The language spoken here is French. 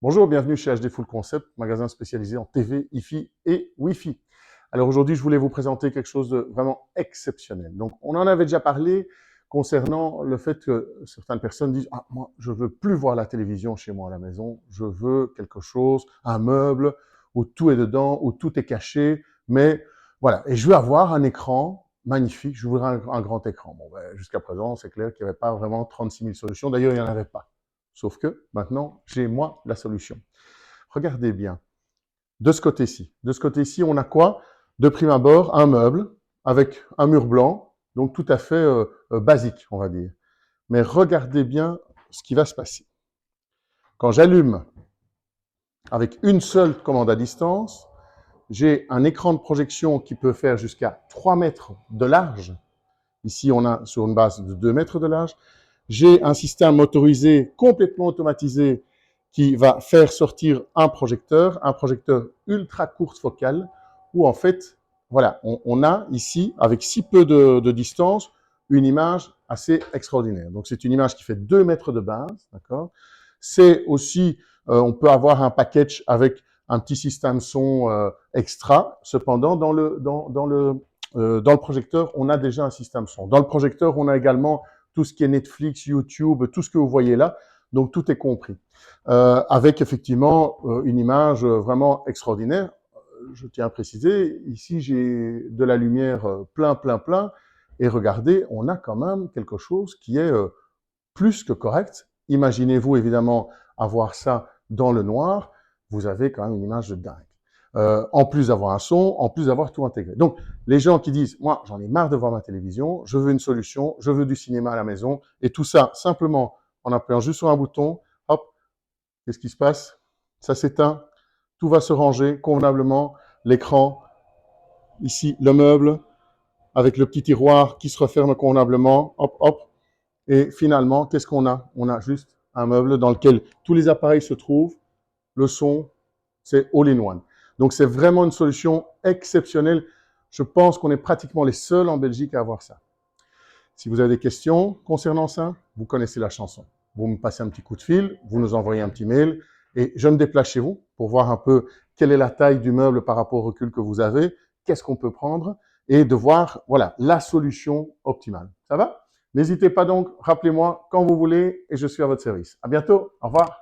Bonjour, bienvenue chez HD Full Concept, magasin spécialisé en TV, Hi-Fi et Wi-Fi. Alors aujourd'hui, je voulais vous présenter quelque chose de vraiment exceptionnel. Donc, on en avait déjà parlé concernant le fait que certaines personnes disent « Ah, moi, je veux plus voir la télévision chez moi à la maison, je veux quelque chose, un meuble où tout est dedans, où tout est caché, mais voilà, et je veux avoir un écran magnifique, je voudrais un grand écran. » Bon, ben, jusqu'à présent, c'est clair qu'il n'y avait pas vraiment 36 000 solutions, d'ailleurs, il n'y en avait pas. Sauf que maintenant, j'ai moi la solution. Regardez bien. De ce côté-ci. De ce côté-ci, on a quoi? De prime abord, un meuble avec un mur blanc, donc tout à fait basique, on va dire. Mais regardez bien ce qui va se passer. Quand j'allume avec une seule commande à distance, j'ai un écran de projection qui peut faire jusqu'à 3 mètres de large. Ici, on a sur une base de 2 mètres de large. J'ai un système motorisé complètement automatisé qui va faire sortir un projecteur ultra courte focale, où en fait, voilà, on a ici, avec si peu de distance, une image assez extraordinaire. Donc c'est une image qui fait 2 mètres de base, d'accord. C'est aussi, on peut avoir un package avec un petit système son extra. Cependant, dans le projecteur, on a déjà un système son. Dans le projecteur, on a également tout ce qui est Netflix, YouTube, tout ce que vous voyez là. Donc, tout est compris. Avec effectivement une image vraiment extraordinaire. Je tiens à préciser, ici, j'ai de la lumière plein. Et regardez, on a quand même quelque chose qui est plus que correct. Imaginez-vous évidemment avoir ça dans le noir. Vous avez quand même une image de dingue. En plus d'avoir un son, en plus d'avoir tout intégré. Donc, les gens qui disent, moi, j'en ai marre de voir ma télévision, je veux une solution, je veux du cinéma à la maison, et tout ça simplement en appuyant juste sur un bouton, hop, qu'est-ce qui se passe? Ça s'éteint, tout va se ranger convenablement, l'écran, ici, le meuble, avec le petit tiroir qui se referme convenablement, hop, et finalement, qu'est-ce qu'on a? On a juste un meuble dans lequel tous les appareils se trouvent, le son, c'est all-in-one. Donc, c'est vraiment une solution exceptionnelle. Je pense qu'on est pratiquement les seuls en Belgique à avoir ça. Si vous avez des questions concernant ça, vous connaissez la chanson. Vous me passez un petit coup de fil, vous nous envoyez un petit mail et je me déplace chez vous pour voir un peu quelle est la taille du meuble par rapport au recul que vous avez, qu'est-ce qu'on peut prendre et de voir, voilà, la solution optimale. Ça va? N'hésitez pas donc, rappelez-moi quand vous voulez et je suis à votre service. À bientôt. Au revoir.